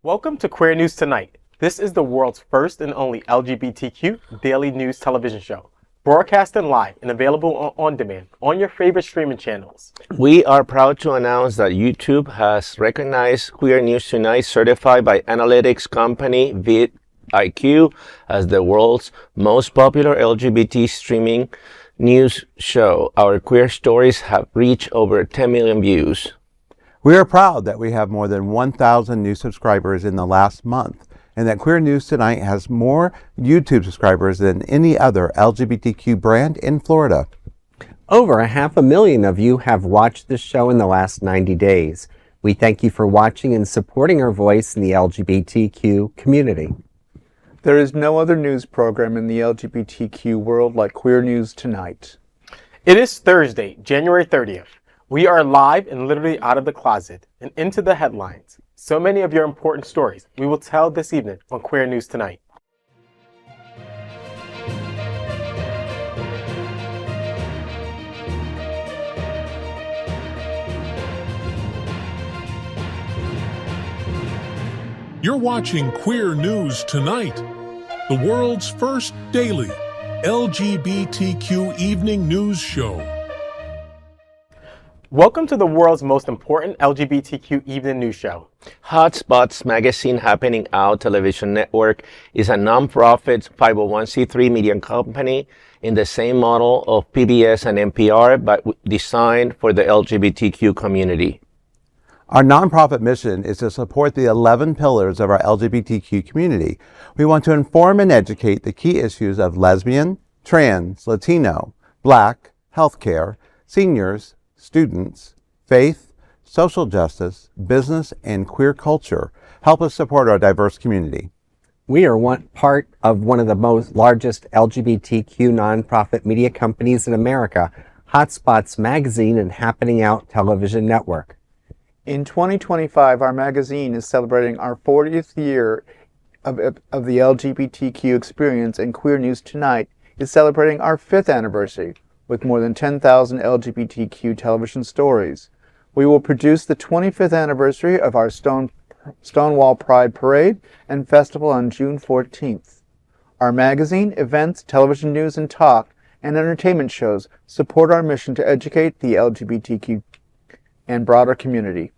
Welcome to Queer News Tonight. This is the world's first and only LGBTQ daily news television show, broadcasted live and available on demand on your favorite streaming channels. We are proud to announce that YouTube has recognized Queer News Tonight, certified by analytics company vidIQ as the world's most popular LGBT streaming news show. Our queer stories have reached over 10 million views. We are proud that we have more than 1,000 new subscribers in the last month, and that Queer News Tonight has more YouTube subscribers than any other LGBTQ brand in Florida. Over 500,000 of you have watched this show in the last 90 days. We thank you for watching and supporting our voice in the LGBTQ community. There is no other news program in the LGBTQ world like Queer News Tonight. It is Thursday, January 30th. We are live and literally out of the closet and into the headlines. So many of your important stories we will tell this evening on Queer News Tonight. You're watching Queer News Tonight, the world's first daily LGBTQ evening news show. Welcome to the world's most important LGBTQ evening news show. Hotspots Magazine Happening Out Television Network is a nonprofit 501c3 media company in the same model of PBS and NPR, but designed for the LGBTQ community. Our nonprofit mission is to support the 11 pillars of our LGBTQ community. We want to inform and educate the key issues of lesbian, trans, Latino, Black, healthcare, seniors, students, faith, social justice, business, and queer culture. Help us support our diverse community. We are part of one of the largest LGBTQ nonprofit media companies in America, Hotspots Magazine and Happening Out Television Network. In 2025, our magazine is celebrating our 40th year of the LGBTQ experience, and Queer News Tonight is celebrating our 5th anniversary with more than 10,000 LGBTQ television stories. We will produce the 25th anniversary of our Stonewall Pride Parade and Festival on June 14th. Our magazine, events, television news and talk, and entertainment shows support our mission to educate the LGBTQ and broader community.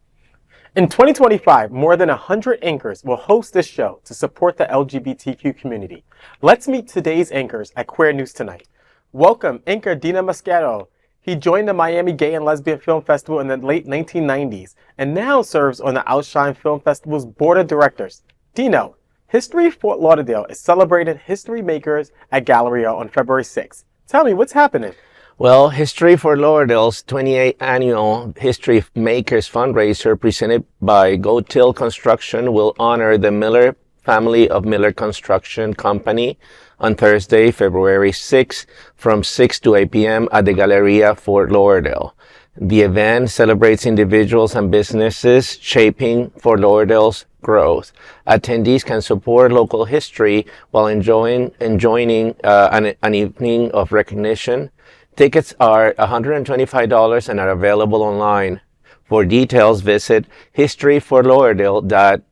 In 2025, more than 100 anchors will host this show to support the LGBTQ community. Let's meet today's anchors at Queer News Tonight. Welcome, anchor Dino Mosquera. He joined the Miami Gay and Lesbian Film Festival in the late 1990s and now serves on the Outshine Film Festival's board of directors. Dino, History Fort Lauderdale is celebrating history makers at Galeria on February 6th. Tell me, what's happening? Well, History for Lauderdale's 28th annual History Makers fundraiser presented by Go Till Construction will honor the Miller family of Miller Construction Company on Thursday, February 6th from 6 to 8 p.m. at the Galeria, Fort Lauderdale. The event celebrates individuals and businesses shaping Fort Lauderdale's growth. Attendees can support local history while enjoying an evening of recognition. Tickets are $125 and are available online. For details, visit historyforlauderdale.org.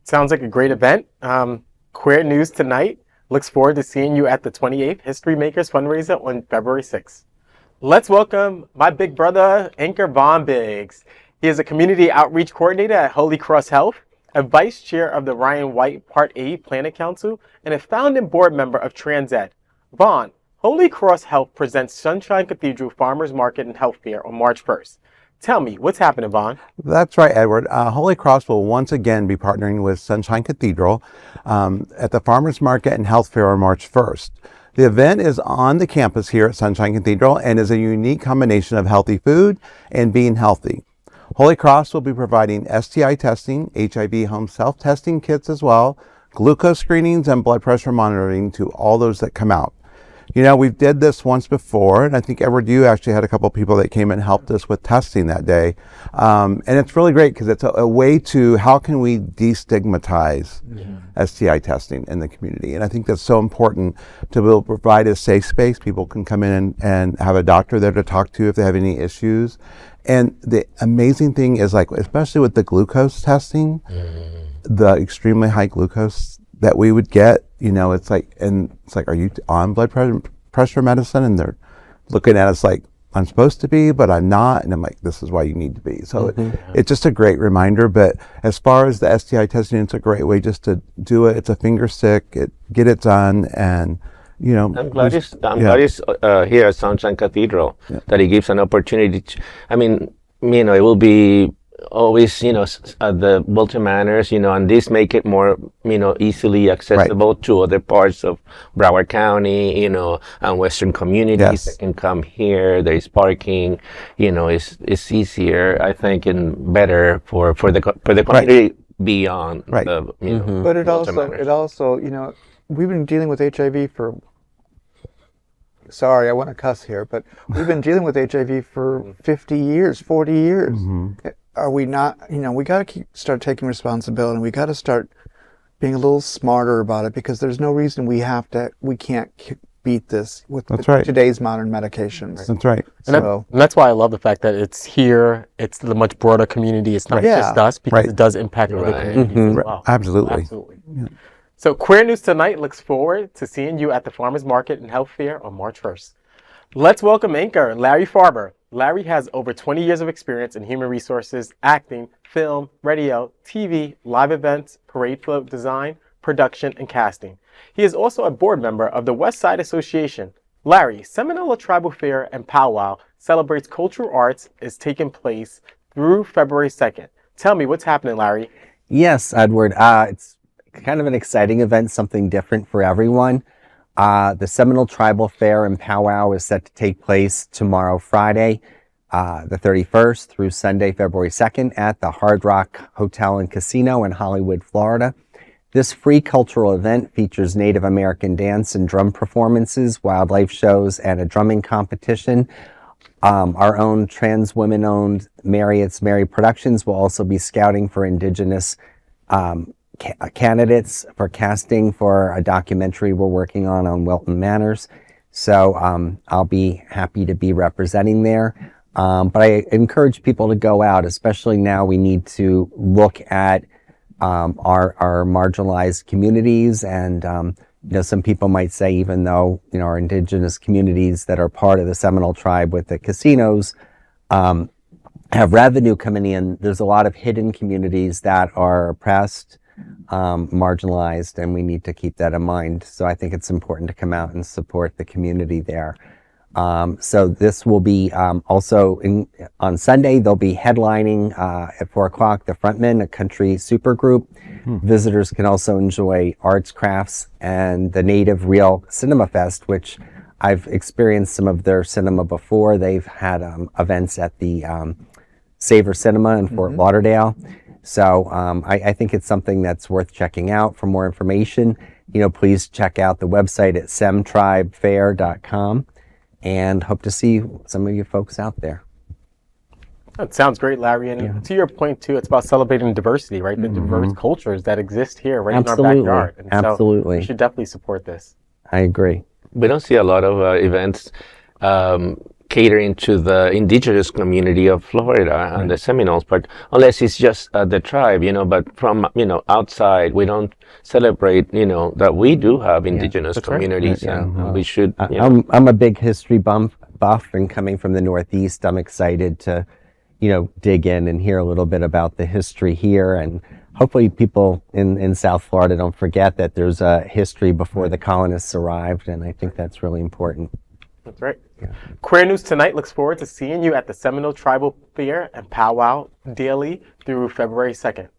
Sounds like a great event. Queer News Tonight looks forward to seeing you at the 28th History Makers fundraiser on February 6th. Let's welcome my big brother, anchor Vaughn Biggs. He is a community outreach coordinator at Holy Cross Health, a vice chair of the Ryan White Part A Planning Council, and a founding board member of TransEd. Vaughn, Holy Cross Health presents Sunshine Cathedral Farmers Market and Health Fair on March 1st. Tell me, what's happening, Vaughn? That's right, Edward. Holy Cross will once again be partnering with Sunshine Cathedral at the Farmers Market and Health Fair on March 1st. The event is on the campus here at Sunshine Cathedral and is a unique combination of healthy food and being healthy. Holy Cross will be providing STI testing, HIV home self-testing kits as well, glucose screenings, and blood pressure monitoring to all those that come out. You know, we did this once before, and I think, Edward, you actually had a couple of people that came and helped us with testing that day. And it's really great because it's a way to, how can we destigmatize STI testing in the community? And I think that's so important to be able to provide a safe space. People can come in and have a doctor there to talk to if they have any issues. And the amazing thing is, like, especially with the glucose testing, the extremely high glucose that we would get, it's like, are you on blood pressure medicine? And they're looking at us like, I'm supposed to be, but I'm not. And I'm like, this is why you need to be. So it's just a great reminder. But as far as the STI testing, it's a great way just to do it. It's a finger stick, get it done. And, I'm glad he's here at Sunshine Cathedral, that he gives an opportunity to, it will be always, at the Wilton Manors, and this make it more, easily accessible to other parts of Broward County, and Western communities that can come here. There is parking, it's easier, I think, and better for the community beyond the, But it also, we've been dealing with HIV for, sorry, I want to cuss here, but we've been dealing with HIV for 50 years, 40 years. Are we not, we got to start taking responsibility, and we got to start being a little smarter about it, because there's no reason we can't beat this with today's modern medications. That's right. And that's why I love the fact that it's here, it's the much broader community, it's not just us, because it does impact other communities as well. Absolutely. Yeah. So Queer News Tonight looks forward to seeing you at the Farmers Market and Health Fair on March 1st. Let's welcome anchor Larry Farver. Larry has over 20 years of experience in human resources, acting, film, radio, TV, live events, parade float design, production, and casting. He is also a board member of the West Side Association. Larry, Seminole Tribal Fair and Powwow celebrates cultural arts is taking place through February 2nd. Tell me what's happening, Larry. Yes, Edward. It's kind of an exciting event, something different for everyone. The Seminole Tribal Fair and Powwow is set to take place tomorrow, Friday, the 31st, through Sunday, February 2nd, at the Hard Rock Hotel and Casino in Hollywood, Florida. This free cultural event features Native American dance and drum performances, wildlife shows, and a drumming competition. Our own trans women-owned Marriott's Mary Productions will also be scouting for Indigenous candidates for casting for a documentary we're working on Wilton Manors. So I'll be happy to be representing there. But I encourage people to go out, especially now. We need to look at our marginalized communities, and some people might say, even though our Indigenous communities that are part of the Seminole tribe with the casinos have revenue coming in, there's a lot of hidden communities that are oppressed, marginalized, and we need to keep that in mind. So I think it's important to come out and support the community there. So this will be also on Sunday. They'll be headlining at 4 o'clock, the Frontmen, a country supergroup. Visitors can also enjoy arts, crafts, and the Native Real Cinema Fest, which I've experienced some of their cinema before. They've had events at the Savor Cinema in Fort Lauderdale. So I think it's something that's worth checking out. For more information, please check out the website at semtribefair.com, and hope to see some of you folks out there. That sounds great, Larry. And to your point, too, it's about celebrating diversity, right? The diverse cultures that exist here right in our backyard. And Absolutely. So we should definitely support this. I agree. We don't see a lot of events catering to the indigenous community of Florida and the Seminoles part, unless it's just the tribe, but from, outside, we don't celebrate, that we do have indigenous communities, and we should. I'm a big history buff, and coming from the Northeast, I'm excited to, dig in and hear a little bit about the history here, and hopefully people in South Florida don't forget that there's a history before the colonists arrived, and I think that's really important. That's right. Queer News Tonight looks forward to seeing you at the Seminole Tribal Fair and Powwow daily through February 2nd.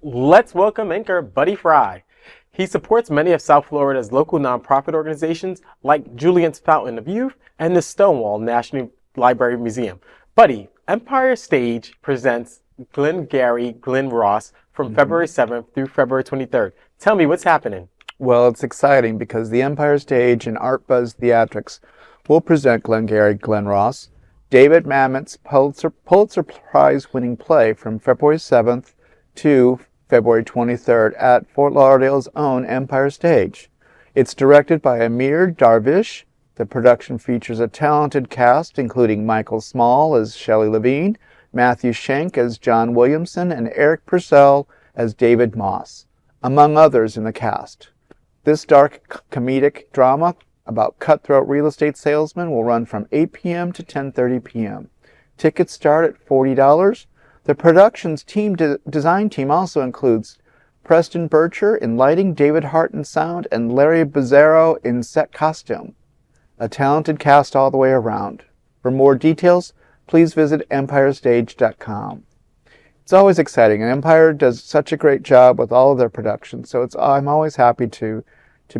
Let's welcome anchor Buddy Frey. He supports many of South Florida's local nonprofit organizations like Julian's Fountain of Youth and the Stonewall National Library Museum. Buddy, Empire Stage presents Glengarry Glen Ross from February 7th through February 23rd. Tell me what's happening. Well, it's exciting because the Empire Stage and Art Buzz Theatrics will present Glengarry Glen Ross, David Mamet's Pulitzer Prize-winning play from February 7th to February 23rd at Fort Lauderdale's own Empire Stage. It's directed by Amir Darvish, The production features a talented cast, including Michael Small as Shelley Levine, Matthew Schenk as John Williamson, and Eric Purcell as David Moss, among others in the cast. This dark comedic drama about cutthroat real estate salesmen will run from 8 p.m. to 10:30 p.m. Tickets start at $40. The production's design team also includes Preston Bircher in lighting, David Hart in sound, and Larry Bizzaro in set costume. A talented cast all the way around. For more details, please visit empirestage.com. It's always exciting, and Empire does such a great job with all of their productions, so I'm always happy to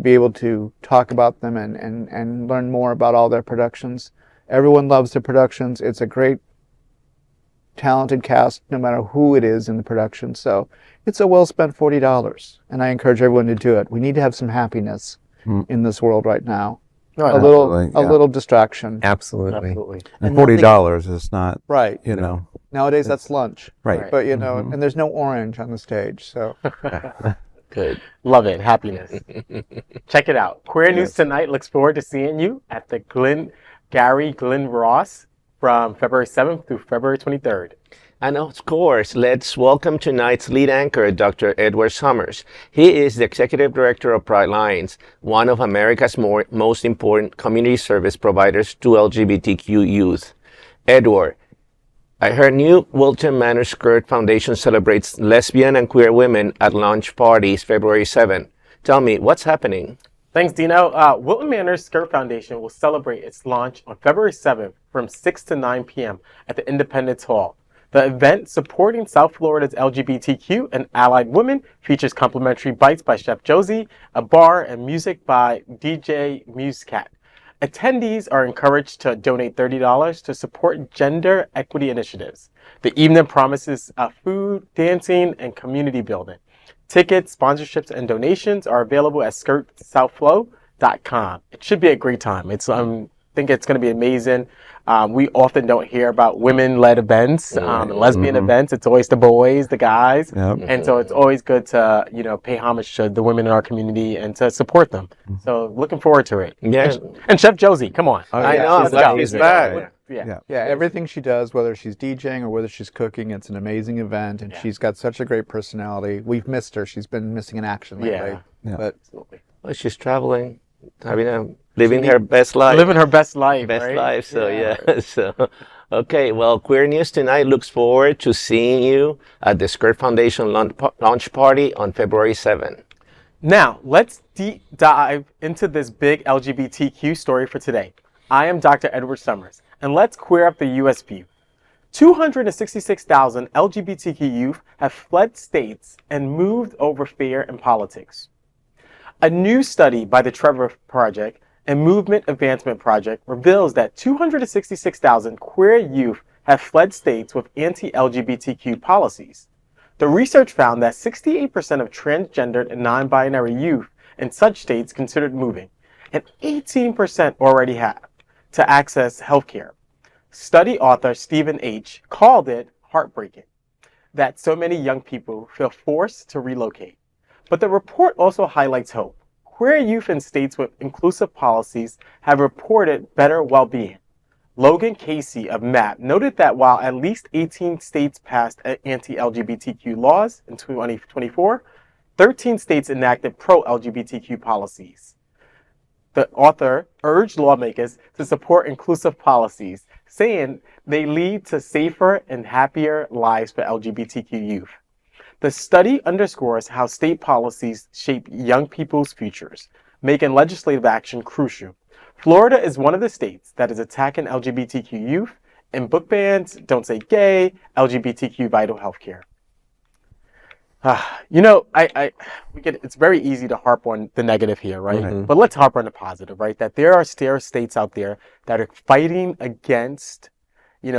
be able to talk about them and learn more about all their productions. Everyone loves their productions. It's a great, talented cast, no matter who it is in the production, so it's a well-spent $40, and I encourage everyone to do it. We need to have some happiness in this world right now. No, a little distraction. Absolutely. Absolutely. And $40 is not, Right. you know. Nowadays, that's lunch. Right. But, you know, and there's no orange on the stage, so. Good. Love it. Happiness. Check it out. Queer News Tonight looks forward to seeing you at the Glengarry Glen Ross from February 7th through February 23rd. And of course, let's welcome tonight's lead anchor, Dr. Edward Summers. He is the Executive Director of Pride Lines, one of America's most important community service providers to LGBTQ youth. Edward, I heard new Wilton Manors Skirt Foundation celebrates lesbian and queer women at launch parties February 7th. Tell me, what's happening? Thanks, Dino. Wilton Manors Skirt Foundation will celebrate its launch on February 7th from 6 to 9 p.m. at the Independence Hall. The event, supporting South Florida's LGBTQ and allied women, features complimentary bites by Chef Josie, a bar, and music by DJ Musecat. Attendees are encouraged to donate $30 to support gender equity initiatives. The evening promises food, dancing, and community building. Tickets, sponsorships, and donations are available at skirtsouthflow.com. It should be a great time. I think it's going to be amazing. We often don't hear about women-led events, lesbian events. It's always the boys, the guys, and so it's always good to pay homage to the women in our community and to support them. So looking forward to it. Yeah. And Chef Josie, come on. I know. I'm glad she's back. Yeah. Everything she does, whether she's DJing or whether she's cooking, it's an amazing event, and she's got such a great personality. We've missed her. She's been missing in action lately. Yeah. But Well, she's traveling, living her best life. Living her best life, Best right? life, so yeah. So, okay, well, Queer News Tonight looks forward to seeing you at the Skirt Foundation launch party on February 7th. Now, let's deep dive into this big LGBTQ story for today. I am Dr. Edward Summers, and let's queer up the U.S. view. 266,000 LGBTQ youth have fled states and moved over fear in politics. A new study by the Trevor Project and Movement Advancement Project reveals that 266,000 queer youth have fled states with anti-LGBTQ policies. The research found that 68% of transgendered and non-binary youth in such states considered moving, and 18% already have, to access health care. Study author Stephen H. called it heartbreaking that so many young people feel forced to relocate. But the report also highlights hope. Queer youth in states with inclusive policies have reported better well-being. Logan Casey of MAP noted that while at least 18 states passed anti-LGBTQ laws in 2024, 13 states enacted pro-LGBTQ policies. The author urged lawmakers to support inclusive policies, saying they lead to safer and happier lives for LGBTQ youth. The study underscores how state policies shape young people's futures, making legislative action crucial. Florida is one of the states that is attacking LGBTQ youth in book bans, Don't Say Gay, LGBTQ vital health care. It's very easy to harp on the negative here, right? Mm-hmm. But let's harp on the positive, right? That there are states out there that are fighting against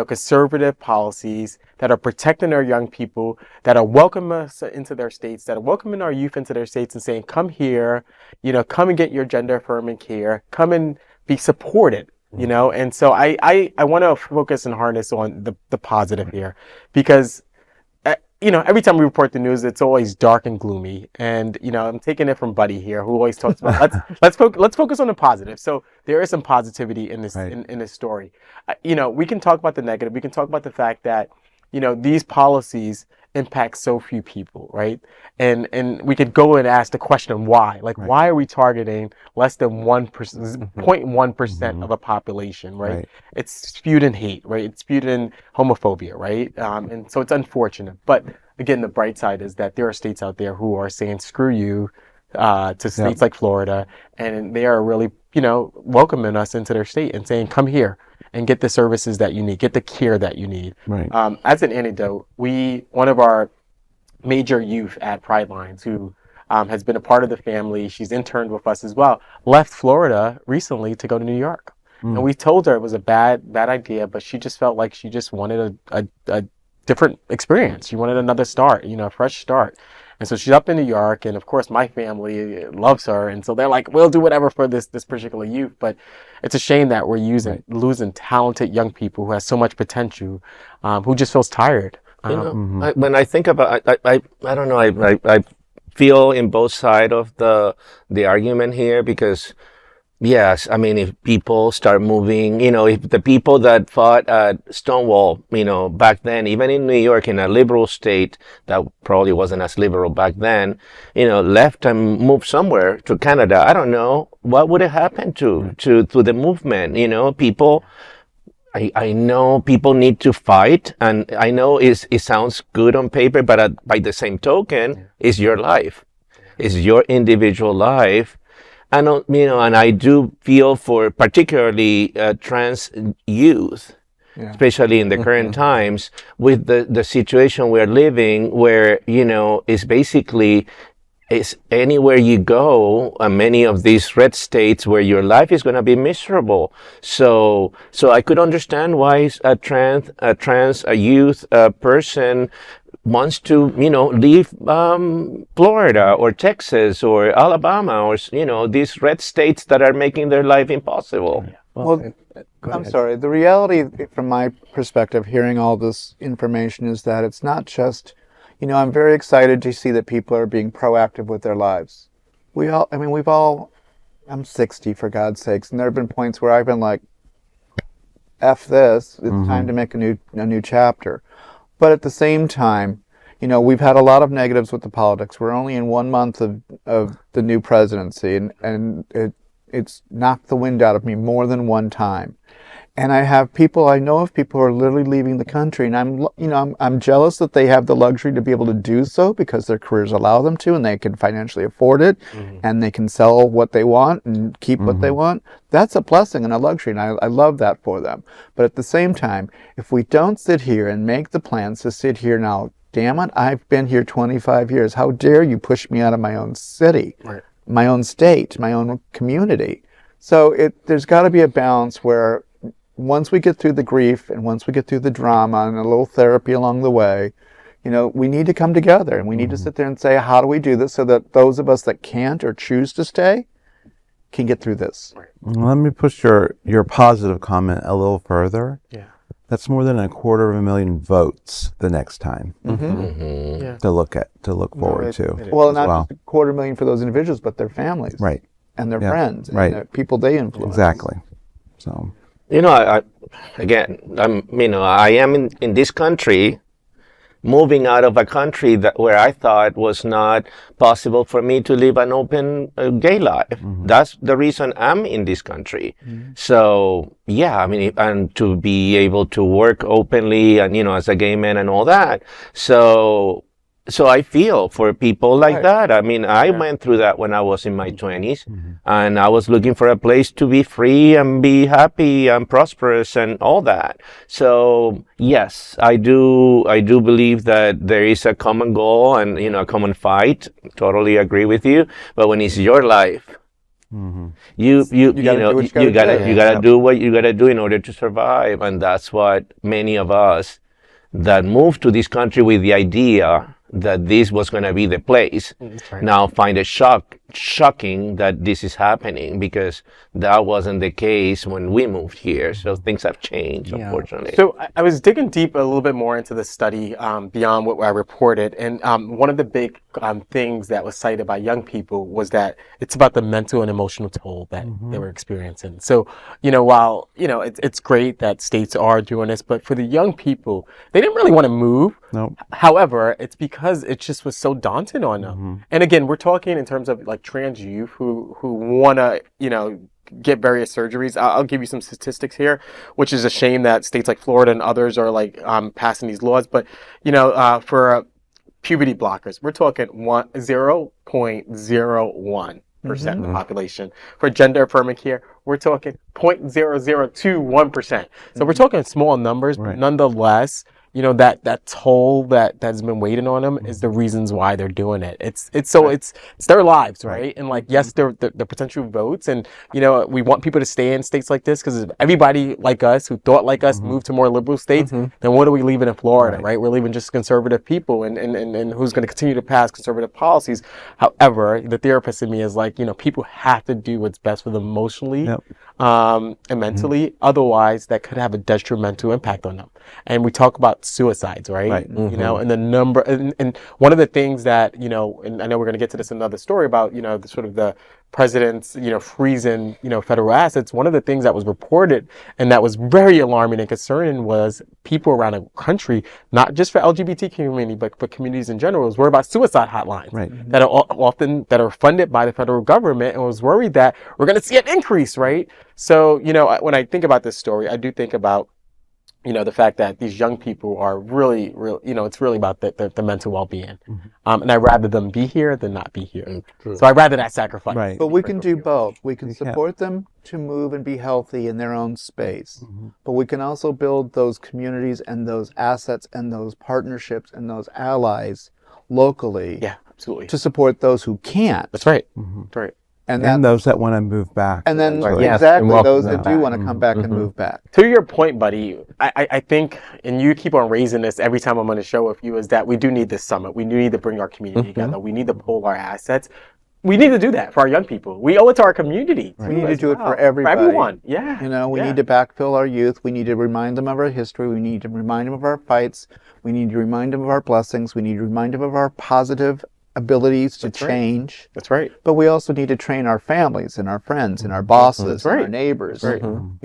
conservative policies, that are protecting our young people, that are welcoming us into their states, that are welcoming our youth into their states and saying, come here, come and get your gender affirming care, come and be supported, And so I want to focus and harness on the positive here, because every time we report the news, it's always dark and gloomy. And, I'm taking it from Buddy here, who always talks about, let's focus on the positive. So there is some positivity in this, in this story. We can talk about the negative. We can talk about the fact that, these policies impact so few people, right? And we could go and ask the question why. Like, why are we targeting less than 1%, 0.1% of a population, right? It's spewed in hate, right? It's spewed in homophobia, right? And so it's unfortunate. But again, the bright side is that there are states out there who are saying screw you to states like Florida, and they are really, welcoming us into their state and saying, come here and get the services that you need, get the care that you need. Right. As an anecdote, one of our major youth at Pride Lines, who has been a part of the family, she's interned with us as well, left Florida recently to go to New York. And we told her it was a bad idea, but she just felt like she just wanted a different experience. She wanted another start, a fresh start. And so she's up in New York, and of course my family loves her, and so they're like, we'll do whatever for this particular youth. But it's a shame that we're losing talented young people who has so much potential, who just feels tired. When I think about, I don't know, I feel in both sides of the argument here, because yes, I mean, if people start moving, if the people that fought at Stonewall, back then, even in New York, in a liberal state that probably wasn't as liberal back then, left and moved somewhere to Canada, I don't know what would have happened to the movement. People, I know people need to fight, and I know it sounds good on paper, but by the same token, it's your life, it's your individual life. And, and I do feel for particularly trans youth, especially in the current times, with the situation we're living, where, it's basically, it's anywhere you go, many of these red states where your life is going to be miserable. So I could understand why a trans youth person wants to, leave Florida or Texas or Alabama or, these red states that are making their life impossible. Well, I'm sorry. The reality, from my perspective, hearing all this information, is that it's not just, I'm very excited to see that people are being proactive with their lives. I'm 60 for God's sakes, and there have been points where I've been like, F this, it's time to make a new chapter. But at the same time, we've had a lot of negatives with the politics. We're only in 1 month of the new presidency, and it's knocked the wind out of me more than one time. And I know of people who are literally leaving the country, and I'm jealous that they have the luxury to be able to do so because their careers allow them to, and they can financially afford it, and they can sell what they want and keep what they want. That's a blessing and a luxury, and I love that for them. But at the same time, if we don't sit here and make the plans to sit here now, damn it, I've been here 25 years. How dare you push me out of my own city, my own state, my own community? So there's got to be a balance where once we get through the grief and once we get through the drama and a little therapy along the way, we need to come together and we need to sit there and say, how do we do this so that those of us that can't or choose to stay can get through this? Let me push your positive comment a little further. Yeah. That's more than 250,000 votes the next time to look forward to. Well, not just 250,000 for those individuals, but their families, and their friends, and the people they influence. Exactly. So, I am in this country, moving out of a country where I thought was not possible for me to live an open gay life. That's the reason I'm in this country. So, and to be able to work openly and, as a gay man and all that. So I feel for people like that. I went through that when I was in my 20s, and I was looking for a place to be free and be happy and prosperous and all that. So yes, I do believe that there is a common goal and, a common fight. Totally agree with you. But when it's your life, you gotta do what you gotta do in order to survive. And that's what many of us that moved to this country with the idea that this was going to be the place, now find it shocking that this is happening because that wasn't the case when we moved here. So things have changed, unfortunately. So I was digging deep a little bit more into the study beyond what I reported. And one of the big things that was cited by young people was that it's about the mental and emotional toll that they were experiencing. So, while, it's great that states are doing this, but for the young people, they didn't really want to move. Nope. However, it's because it just was so daunting on them. And again, we're talking in terms of like trans youth who want to, get various surgeries. I'll give you some statistics here, which is a shame that states like Florida and others are like passing these laws. But, for puberty blockers, we're talking 0.01% of the population. For gender affirming care, we're talking 0.0021%. So we're talking small numbers, but nonetheless, that toll that's been waiting on them is the reasons why they're doing it. It's their lives, right? And like, yes, they're the potential votes, and we want people to stay in states like this because if everybody like us who thought like us moved to more liberal states, then what are we leaving in Florida, right? We're leaving just conservative people and who's going to continue to pass conservative policies. However, the therapist in me is like, people have to do what's best for them emotionally and mentally. Otherwise, that could have a detrimental impact on them. And we talk about suicides, right? And the number, and one of the things that, and I know we're going to get to this in another story about, the sort of the president's, freezing, federal assets. One of the things that was reported and that was very alarming and concerning was people around the country, not just for LGBT community, but for communities in general, was worried about suicide hotlines that are often funded by the federal government, and was worried that we're going to see an increase, right? So, when I think about this story, I do think about the fact that these young people are really, it's really about the mental well-being. And I'd rather them be here than not be here. So I'd rather that sacrifice. Right. But we can do both. We can support them to move and be healthy in their own space. But we can also build those communities and those assets and those partnerships and those allies locally. Yeah, absolutely. To support those who can't. That's right. That's right. And those that want to move back. And then eventually. exactly those that do want to come back and move back. To your point, Buddy, I think, and you keep on raising this every time I'm on the show with you, is that we do need this summit. We do need to bring our community together. We need to pull our assets. We need to do that for our young people. We owe it to our community. We need to do it for everybody. For everyone. Yeah. We need to backfill our youth. We need to remind them of our history. We need to remind them of our fights. We need to remind them of our blessings. We need to remind them of our positive abilities to change. That's right. But we also need to train our families and our friends and our bosses and our neighbors. And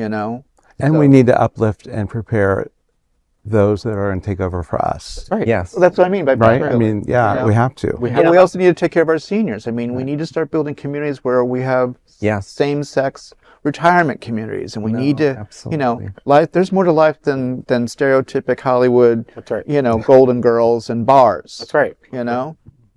So we need to uplift and prepare those that are going to take over for us. Right. Yes. Well, that's what I mean by Right? backfilling. I mean, we have to. And we also need to take care of our seniors. I mean, we need to start building communities where we have same-sex retirement communities, and we need to, life. There's more to life than stereotypic Hollywood. That's right. Golden girls and bars. That's right.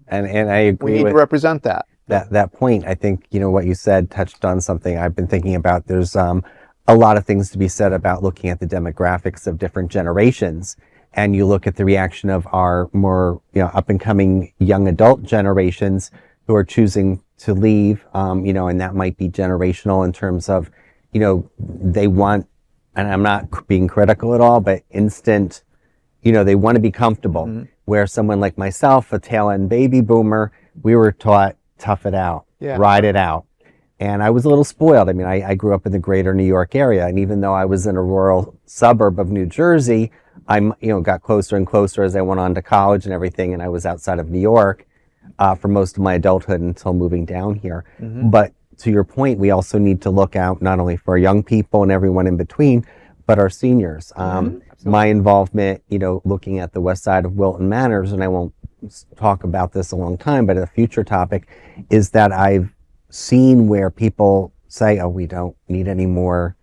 And I agree We need to represent that. That point. I think, what you said touched on something I've been thinking about. There's a lot of things to be said about looking at the demographics of different generations. And you look at the reaction of our more, up and coming young adult generations who are choosing to leave, and that might be generational in terms of, they want, and I'm not being critical at all, but instant, they want to be comfortable. Where someone like myself, a tail end baby boomer, we were taught tough it out, ride it out. And I was a little spoiled. I mean, I grew up in the greater New York area. And even though I was in a rural suburb of New Jersey, I got closer and closer as I went on to college and everything. And I was outside of New York for most of my adulthood until moving down here. But to your point, we also need to look out not only for young people and everyone in between, but our seniors. My involvement, looking at the west side of Wilton Manors, and I won't talk about this a long time, but a future topic is that I've seen where people say, oh, we don't need any more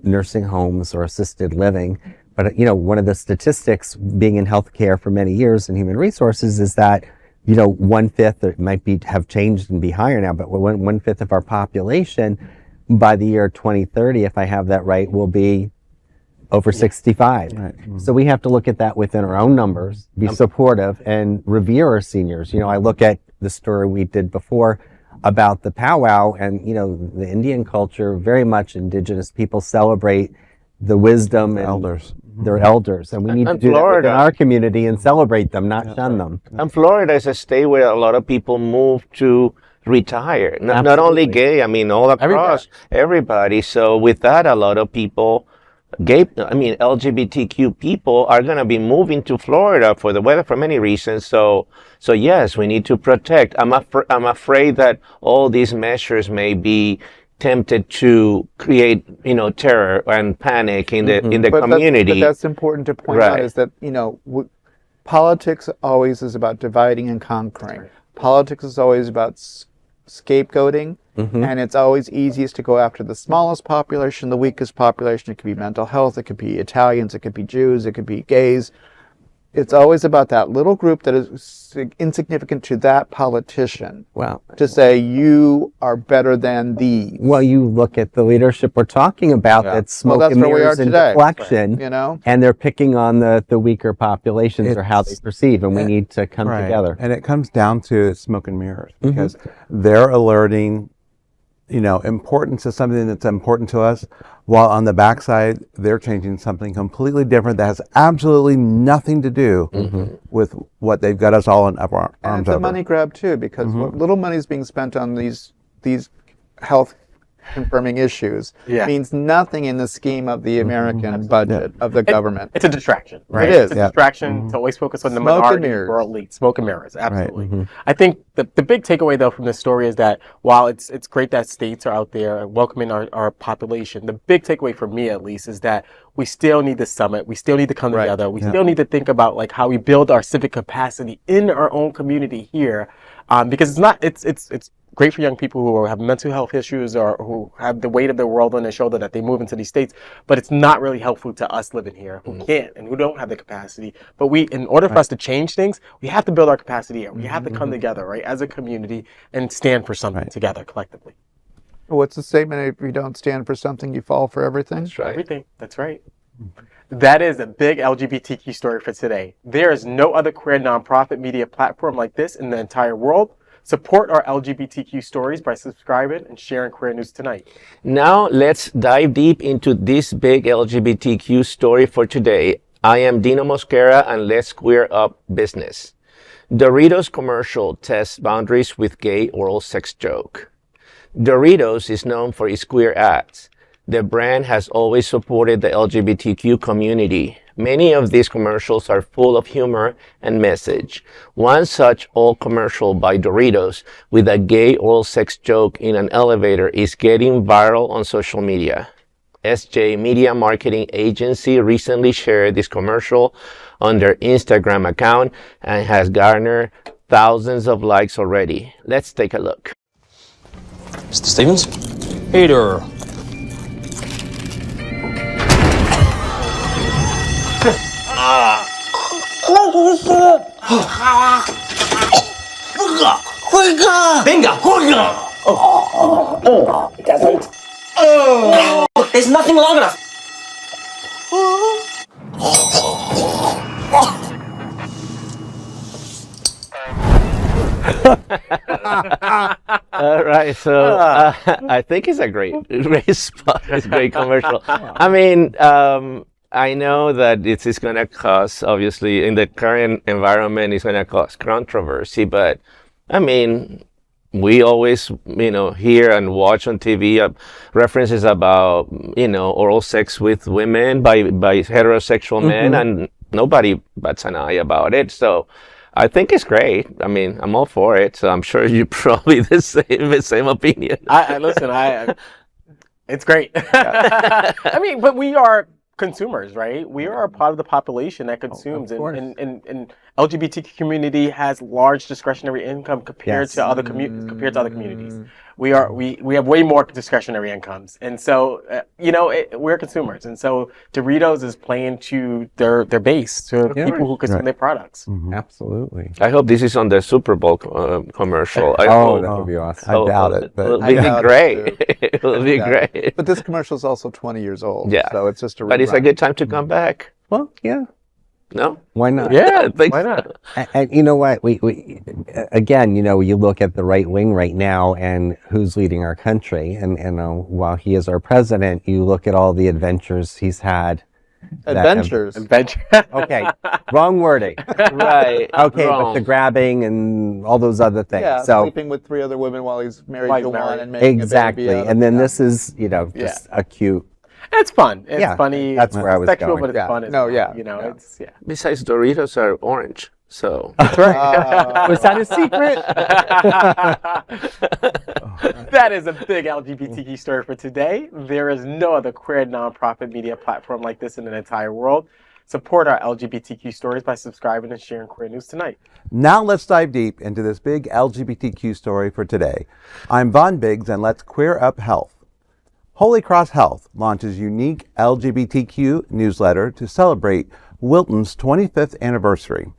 nursing homes or assisted living. But, one of the statistics being in healthcare for many years in human resources is that, 1/5, it might have changed and be higher now, but 1/5 of our population by the year 2030, if I have that right, will be over 65. Right. So we have to look at that within our own numbers, be supportive, and revere our seniors. I look at the story we did before about the powwow, and the Indian culture, very much indigenous people celebrate the wisdom and Elders. their elders, and we need to do that within our community and celebrate them, not shun them. And Florida is a state where a lot of people move to retire. Not only gay, I mean, all across everybody. So with that, a lot of people, LGBTQ people are going to be moving to Florida for the weather for many reasons. So yes, we need to protect. I'm afraid that all these measures may be tempted to create, terror and panic in the community. But that's important to point out, is that, politics always is about dividing and conquering. Right. Politics is always about scapegoating, and it's always easiest to go after the smallest population, the weakest population. It could be mental health, it could be Italians, it could be Jews, it could be gays. It's always about that little group that is insignificant to that politician. Well, to say you are better than these. Well, you look at the leadership we're talking about, that's smoke and mirrors and deflection, and they're picking on the weaker populations or how they perceive, and we need to come together. And it comes down to smoke and mirrors, because they're alerting, importance to something that's important to us, while on the backside, they're changing something completely different that has absolutely nothing to do with what they've got us all in up arms over. And it's a money grab too, because what little money is being spent on these health confirming issues means nothing in the scheme of the American budget of the government. It's a distraction, right? It is. It's a distraction to always focus on the minority or elite. Smoke and mirrors, absolutely. I think the big takeaway, though, from this story is that while it's great that states are out there welcoming our population, the big takeaway for me, at least, is that we still need the summit. We still need to come together. We still need to think about how we build our civic capacity in our own community here, because it's great for young people who have mental health issues or who have the weight of the world on their shoulder that they move into these states, but it's not really helpful to us living here who can't and who don't have the capacity. But in order for us to change things, we have to build our capacity here. We have to come together, right, as a community and stand for something together collectively. What's the statement? If you don't stand for something, you fall for everything? That's right. Everything. That's right. That is a big LGBTQ story for today. There is no other queer nonprofit media platform like this in the entire world. Support our LGBTQ stories by subscribing and sharing Queer News Tonight. Now let's dive deep into this big LGBTQ story for today. I am Dino Mosquera, and let's queer up business. Doritos commercial tests boundaries with gay oral sex joke. Doritos is known for its queer ads. The brand has always supported the LGBTQ community. Many of these commercials are full of humor and message. One such old commercial by Doritos with a gay oral sex joke in an elevator is getting viral on social media. SJ Media Marketing Agency recently shared this commercial on their Instagram account and has garnered thousands of likes already. Let's take a look. Mr. Stevens? Hey there. Venga! Oh, it doesn't. Oh, there's nothing long enough. All right, so I think it's a great spot. It's a great commercial. I mean, I know that this is going to cause, obviously, in the current environment, it's going to cause controversy. But, I mean, we always, hear and watch on TV references about, oral sex with women by heterosexual men, and nobody bats an eye about it. So I think it's great. I mean, I'm all for it. So I'm sure you're probably the same opinion. It's great. I mean, but we are consumers, right? We are a part of the population that consumes, and LGBTQ community has large discretionary income compared to other communities. We have way more discretionary incomes, and so we're consumers, and so Doritos is playing to their base, to people who consume their products. Absolutely. I hope this is on the Super Bowl commercial. That would be awesome. I doubt it, but it'll be great. It'll be great. But this commercial is also 20 years old. Yeah, so it's just a. But it's a good time to come back. Well, yeah. No? Why not? Yeah, why not? And you know what? We again, you look at the right wing right now and who's leading our country. And while he is our president, you look at all the adventures he's had Adventures. Adventure. Okay, wrong wording. Right. Okay, but wrong. the grabbing and all those other things. Yeah, so sleeping with 3 other women while he's married While to he's one married. and making exactly, a baby out of and then it. this is just a cute. It's fun. It's Yeah, funny. that's where I was sexual, going. but it's Yeah. fun. As No, well, yeah, You know, yeah. it's Besides, Doritos are orange. So That's right. Was that a secret? That is a big LGBTQ story for today. There is no other queer nonprofit media platform like this in the entire world. Support our LGBTQ stories by subscribing and sharing Queer News Tonight. Now let's dive deep into this big LGBTQ story for today. I'm Von Biggs, and let's queer up health. Holy Cross Health launches unique LGBTQ newsletter to celebrate Wilton's 25th anniversary.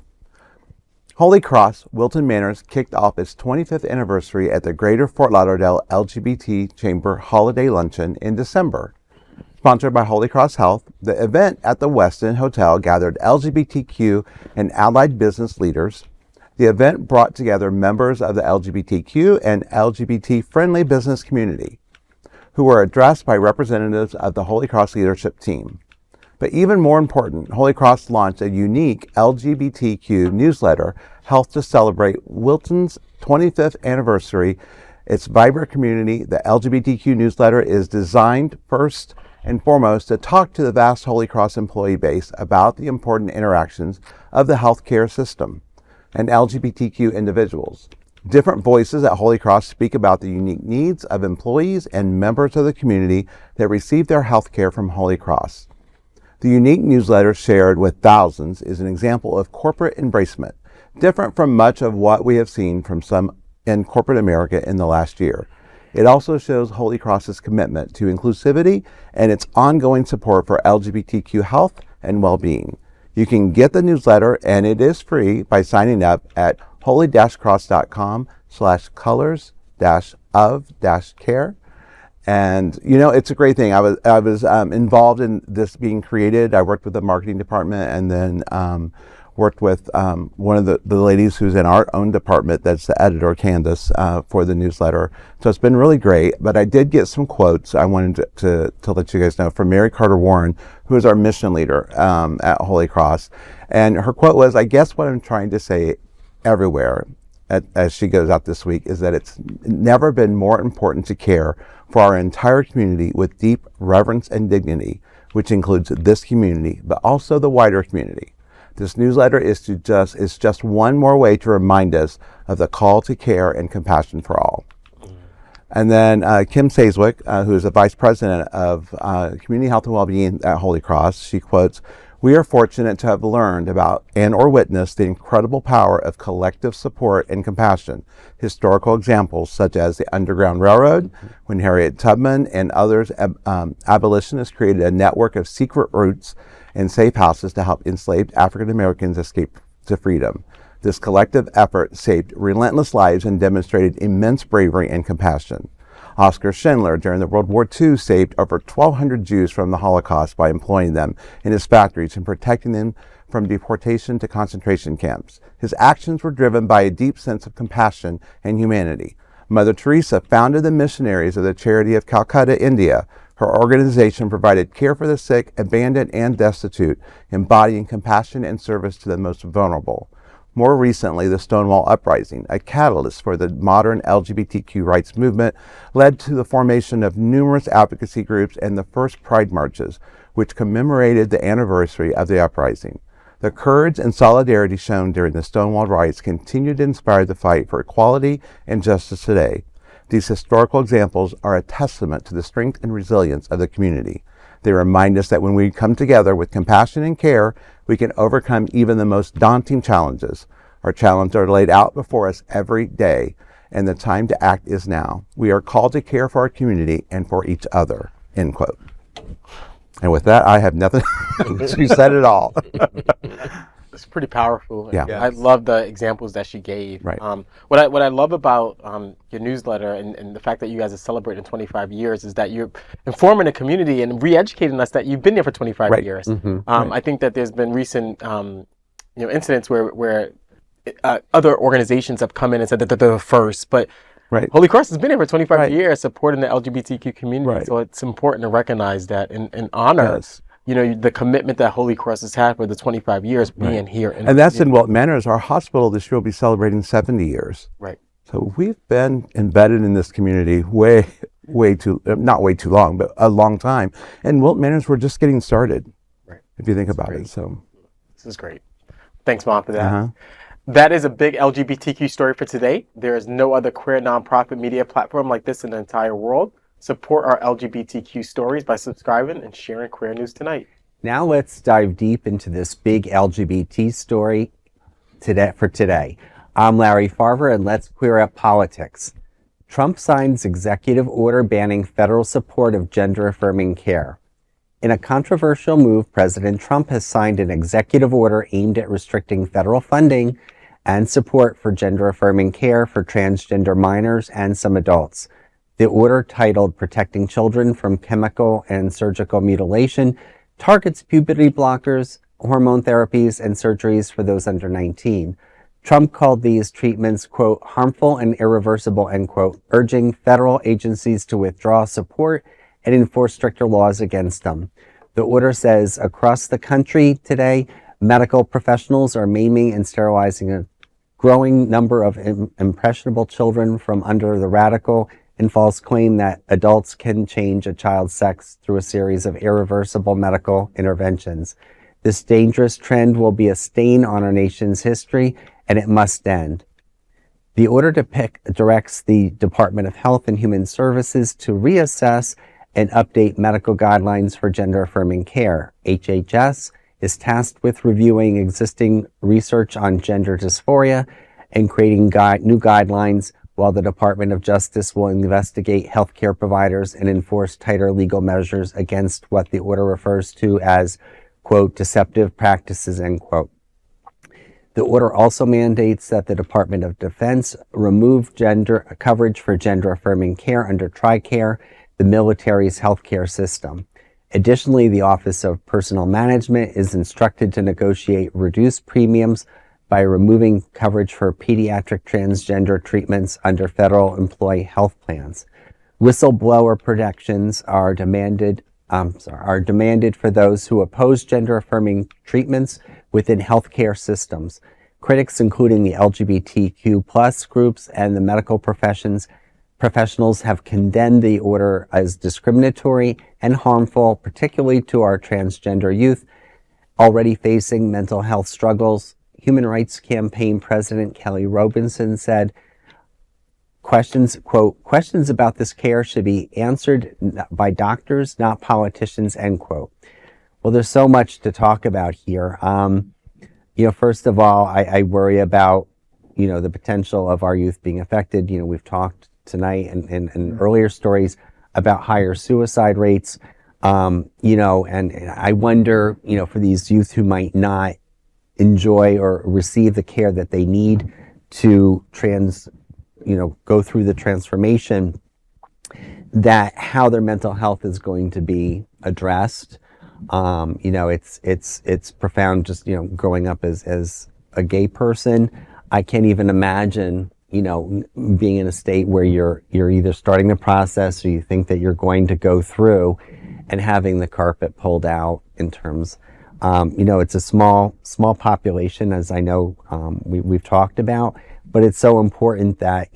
Holy Cross Wilton Manors kicked off its 25th anniversary at the Greater Fort Lauderdale LGBT Chamber Holiday Luncheon in December. Sponsored by Holy Cross Health, the event at the Westin Hotel gathered LGBTQ and allied business leaders. The event brought together members of the LGBTQ and LGBT-friendly business community, who were addressed by representatives of the Holy Cross leadership team. But even more important, Holy Cross launched a unique LGBTQ newsletter, Health to celebrate Wilton's 25th anniversary. Its vibrant community, the LGBTQ newsletter, is designed first and foremost to talk to the vast Holy Cross employee base about the important interactions of the healthcare system and LGBTQ individuals. Different voices at Holy Cross speak about the unique needs of employees and members of the community that receive their health care from Holy Cross. The unique newsletter shared with thousands is an example of corporate embracement, different from much of what we have seen from some in corporate America in the last year. It also shows Holy Cross's commitment to inclusivity and its ongoing support for LGBTQ health and well-being. You can get the newsletter, and it is free, by signing up at holy-cross.com/colors-of-care. And, you know, it's a great thing. I was involved in this being created. I worked with the marketing department, and then worked with one of the ladies who's in our own department, that's the editor, Candace, for the newsletter. So it's been really great. But I did get some quotes I wanted to let you guys know from Mary Carter Warren, who is our mission leader at Holy Cross. And her quote was, "I guess what I'm trying to say everywhere," as she goes out this week, is that it's never been more important to care for our entire community with deep reverence and dignity, which includes this community, but also the wider community. This newsletter is just one more way to remind us of the call to care and compassion for all. And then Kim Sazwick, who is the Vice President of Community Health and Wellbeing at Holy Cross, she quotes, "We are fortunate to have learned about and or witnessed the incredible power of collective support and compassion. Historical examples such as the Underground Railroad, when Harriet Tubman and others abolitionists created a network of secret routes and safe houses to help enslaved African Americans escape to freedom. This collective effort saved relentless lives and demonstrated immense bravery and compassion. Oskar Schindler, during the World War II, saved over 1,200 Jews from the Holocaust by employing them in his factories and protecting them from deportation to concentration camps. His actions were driven by a deep sense of compassion and humanity. Mother Teresa founded the Missionaries of the Charity of Calcutta, India. Her organization provided care for the sick, abandoned, and destitute, embodying compassion and service to the most vulnerable. More recently, the Stonewall Uprising, a catalyst for the modern LGBTQ rights movement, led to the formation of numerous advocacy groups and the first Pride marches, which commemorated the anniversary of the uprising. The courage and solidarity shown during the Stonewall riots continue to inspire the fight for equality and justice today. These historical examples are a testament to the strength and resilience of the community. They remind us that when we come together with compassion and care, we can overcome even the most daunting challenges. Our challenges are laid out before us every day, and the time to act is now. We are called to care for our community and for each other." End quote. And with that, I have nothing. She said it all. It's pretty powerful. Yeah. I love the examples that she gave. Right. What I love about your newsletter and the fact that you guys are celebrating 25 years is that you're informing the community and re-educating us that you've been there for 25 Right. years. Mm-hmm. I think that there's been recent incidents where other organizations have come in and said that they're the first, but Right. Holy Cross has been here for 25 Right. years supporting the LGBTQ community. Right. So it's important to recognize that and honor Yes. the commitment that Holy Cross has had for the 25 years being here. And that's in Wilton Manors. Our hospital this year will be celebrating 70 years. Right. So we've been embedded in this community not way too long, but a long time. And Wilton Manors, we're just getting started. Right. If you think about it. So this is great. Thanks, Mom, for that. Uh-huh. That is a big LGBTQ story for today. There is no other queer nonprofit media platform like this in the entire world. Support our LGBTQ stories by subscribing and sharing Queer News Tonight. Now let's dive deep into this big LGBT story today. I'm Larry Farver, and let's queer up politics. Trump signs executive order banning federal support of gender-affirming care. In a controversial move, President Trump has signed an executive order aimed at restricting federal funding and support for gender-affirming care for transgender minors and some adults. The order, titled Protecting Children from Chemical and Surgical Mutilation, targets puberty blockers, hormone therapies, and surgeries for those under 19. Trump called these treatments, quote, harmful and irreversible, end quote, urging federal agencies to withdraw support and enforce stricter laws against them. The order says across the country today, medical professionals are maiming and sterilizing a growing number of impressionable children from under the radical and false claim that adults can change a child's sex through a series of irreversible medical interventions. This dangerous trend will be a stain on our nation's history, and it must end. The order directs the Department of Health and Human Services to reassess and update medical guidelines for gender-affirming care. HHS is tasked with reviewing existing research on gender dysphoria and creating new guidelines, while the Department of Justice will investigate healthcare providers and enforce tighter legal measures against what the order refers to as, quote, deceptive practices, end quote. The order also mandates that the Department of Defense remove gender coverage for gender-affirming care under TRICARE, the military's healthcare system. Additionally, the Office of Personnel Management is instructed to negotiate reduced premiums by removing coverage for pediatric transgender treatments under federal employee health plans. Whistleblower protections are demanded for those who oppose gender-affirming treatments within healthcare systems. Critics, including the LGBTQ plus groups and the medical professionals, have condemned the order as discriminatory and harmful, particularly to our transgender youth already facing mental health struggles. Human Rights Campaign President Kelly Robinson said, questions about this care should be answered by doctors, not politicians, end quote. Well, there's so much to talk about here. First of all, I worry about, the potential of our youth being affected. We've talked tonight and earlier stories about higher suicide rates. And I wonder, for these youth who might not enjoy or receive the care that they need to go through the transformation, that how their mental health is going to be addressed. It's profound just, growing up as a gay person. I can't even imagine, being in a state where you're either starting the process or you think that you're going to go through and having the carpet pulled out in terms, it's a small population, as I know, we've talked about, but it's so important that,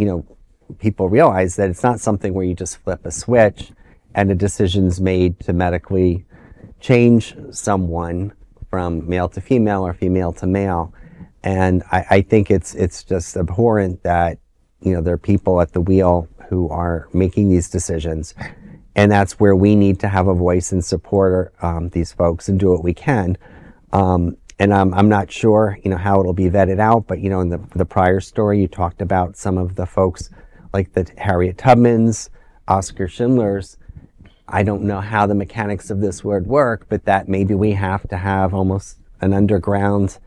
people realize that it's not something where you just flip a switch and a decision's made to medically change someone from male to female or female to male. And I think it's just abhorrent that, there are people at the wheel who are making these decisions. And that's where we need to have a voice and support these folks and do what we can. And I'm not sure, how it'll be vetted out, but, in the prior story, you talked about some of the folks like the Harriet Tubmans, Oscar Schindler's. I don't know how the mechanics of this would work, but that maybe we have to have almost an underground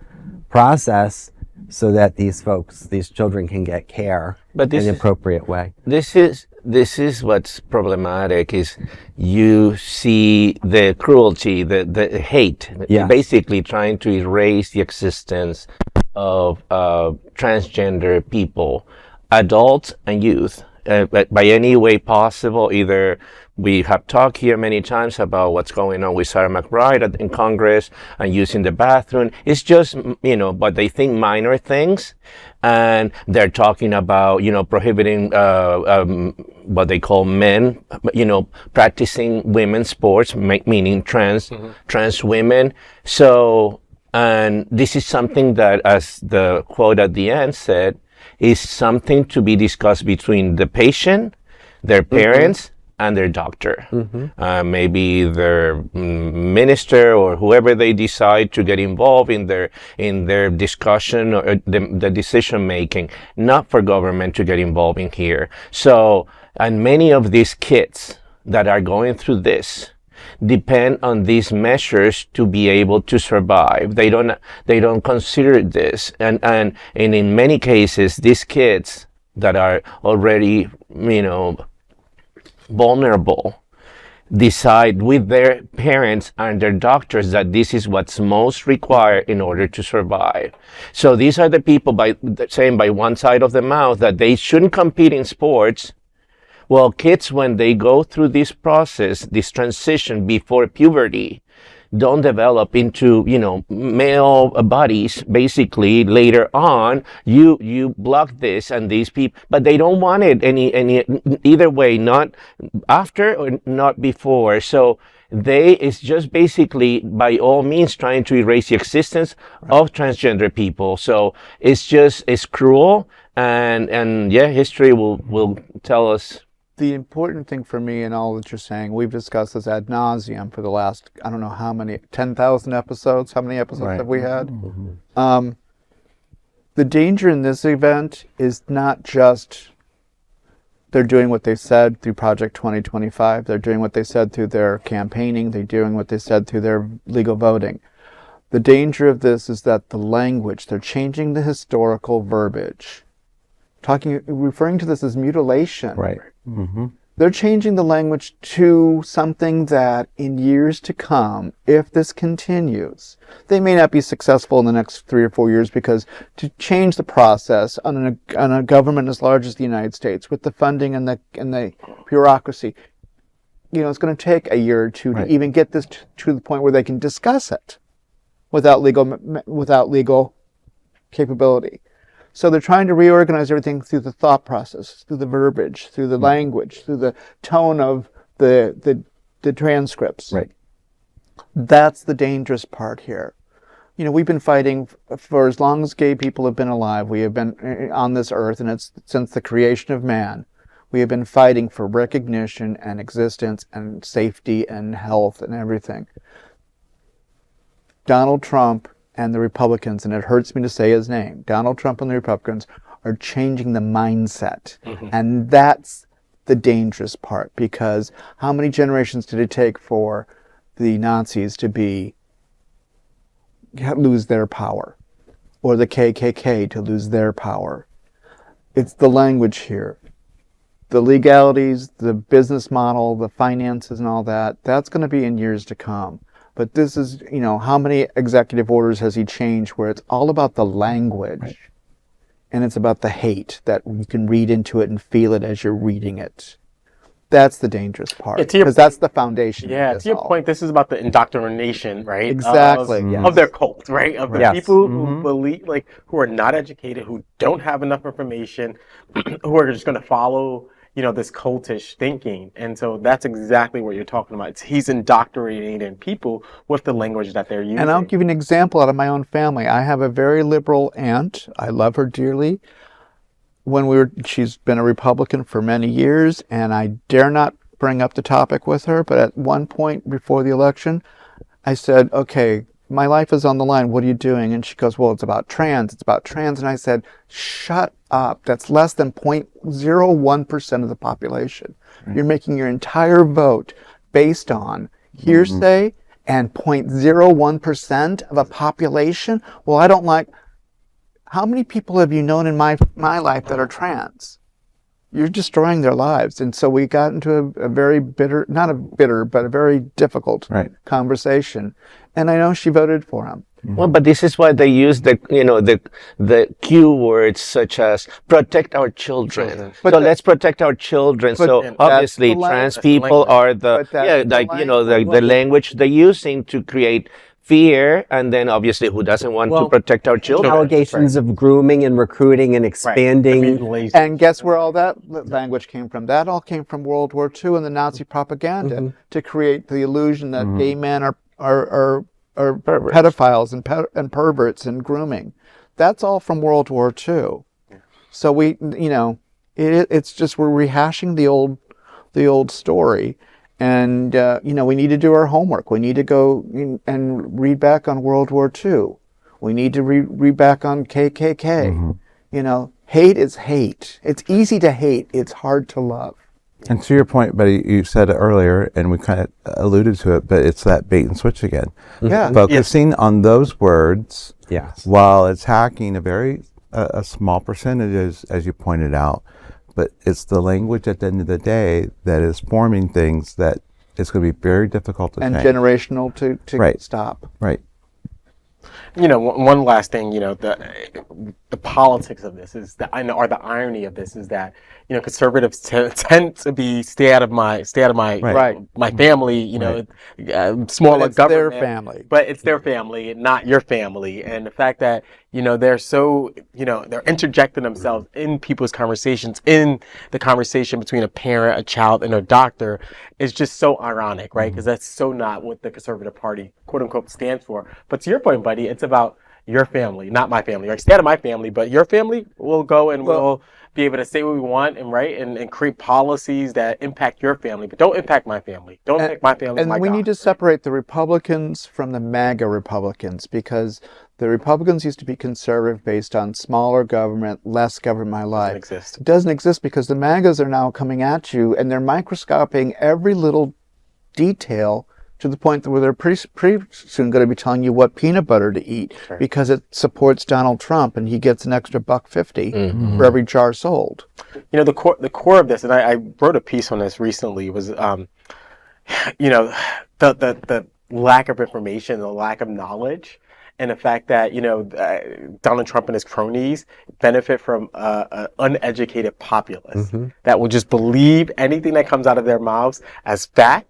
process so that these children can get care in an appropriate way. This is what's problematic, is you see the cruelty, the hate, basically trying to erase the existence of transgender people, adults and youth, by any way possible, either we have talked here many times about what's going on with Sarah McBride in Congress and using the bathroom. It's just, but they think minor things. And they're talking about, prohibiting what they call men, practicing women's sports, meaning trans women. So, and this is something that, as the quote at the end said, is something to be discussed between the patient, their parents, and their doctor. Maybe their minister or whoever they decide to get involved in their discussion or the decision making, not for government to get involved in here. So, and many of these kids that are going through this depend on these measures to be able to survive. They don't consider this. And in many cases, these kids that are already, vulnerable decide with their parents and their doctors that this is what's most required in order to survive. So these are the people saying by one side of the mouth that they shouldn't compete in sports. Well, kids, when they go through this process, this transition before puberty, don't develop into, male bodies. Basically, later on, you block this and these people, but they don't want it any either way, not after or not before. So it's just basically by all means trying to erase the existence of transgender people. So it's cruel, and history will tell us. The important thing for me in all that you're saying, we've discussed this ad nauseum for the last, I don't know how many, 10,000 episodes. How many episodes have we had? The danger in this event is not just they're doing what they said through Project 2025. They're doing what they said through their campaigning. They're doing what they said through their legal voting. The danger of this is that the language, they're changing the historical verbiage. Referring to this as mutilation. Right. They're changing the language to something that in years to come, if this continues, they may not be successful in the next 3 or 4 years, because to change the process on a government as large as the United States, with the funding and the bureaucracy, it's going to take a year or two to even get this to the point where they can discuss it without legal capability. So they're trying to reorganize everything through the thought process, through the verbiage, through the language, through the tone of the transcripts. Right. That's the dangerous part here. We've been fighting for as long as gay people have been alive. We have been on this earth, and it's since the creation of man. We have been fighting for recognition and existence and safety and health and everything. Donald Trump and the Republicans, and it hurts me to say his name, Donald Trump and the Republicans are changing the mindset. And that's the dangerous part, because how many generations did it take for the Nazis to lose their power, or the KKK to lose their power? It's the language here. The legalities, the business model, the finances and all that, that's going to be in years to come. But this is, how many executive orders has he changed where it's all about the language, and it's about the hate that you can read into it and feel it as you're reading it. That's the dangerous part, because that's the foundation. Yeah, to your point, this is about the indoctrination, right? Exactly. Of their cult, right? Of the people who believe, who are not educated, who don't have enough information, who are just going to follow this cultish thinking. And so that's exactly what you're talking about. He's indoctrinating people with the language that they're using. And I'll give you an example out of my own family. I have a very liberal aunt. I love her dearly. She's been a Republican for many years, and I dare not bring up the topic with her. But at one point before the election, I said, okay, my life is on the line. What are you doing? And she goes, well, it's about trans. It's about trans. And I said, shut up. That's less than 0.01% of the population. You're making your entire vote based on hearsay and 0.01% of a population. Well, I don't like. How many people have you known in my life that are trans? You're destroying their lives. And so we got into a very bitter, not a bitter, but a very difficult conversation. And I know she voted for him. Well, but this is why they use the Q words such as protect our children. But So let's protect our children. So that's obviously the trans the people language. are the But that's the the language they're using to create fear, and then obviously who doesn't want to Well, protect our children? Allegations of grooming and recruiting and expanding. Mutilation. And guess where all that language came from? That all came from World War II and the Nazi propaganda to create the illusion that gay men are pedophiles and perverts and grooming. That's all from World War II. So we, it's just we're rehashing the old story, and we need to do our homework. We need to go and read back on World War II. We need to read back on KKK. Hate is hate. It's easy to hate. It's hard to love. And to your point, Betty, you said it earlier, and we kind of alluded to it, but it's that bait and switch again. Yeah. Focusing on those words, Yes. while it's hacking a very a small percentage, as you pointed out, but it's the language at the end of the day that is forming things that it's going to be very difficult to And change. generational to Right. stop. Right. One last thing, the politics of this is that or the irony of this is that conservatives tend to stay out of my Right. my family, smaller But it's government, their family. but it's their family, not your family, and the fact that they're so they're interjecting themselves in people's conversations, in the conversation between a parent, a child, and a doctor is just so ironic, right? Because that's so not what the Conservative Party, quote unquote, stands for. But to your point, buddy, it's about your family, not my family. Like, stay out of my family, but your family will go and we'll be able to say what we want and create policies that impact your family, but don't impact my family. Don't impact my family. And my we God. need to separate the Republicans from the MAGA Republicans, because the Republicans used to be conservative based on smaller government, less government my life. exist. It doesn't exist because the MAGAs are now coming at you and they're microscoping every little detail to the point where they're pretty soon going to be telling you what peanut butter to eat because it supports Donald Trump and he gets an extra $1.50 for every jar sold. The core of this, and I wrote a piece on this recently, was the lack of information, the lack of knowledge, and the fact that Donald Trump and his cronies benefit from an uneducated populace that will just believe anything that comes out of their mouths as fact,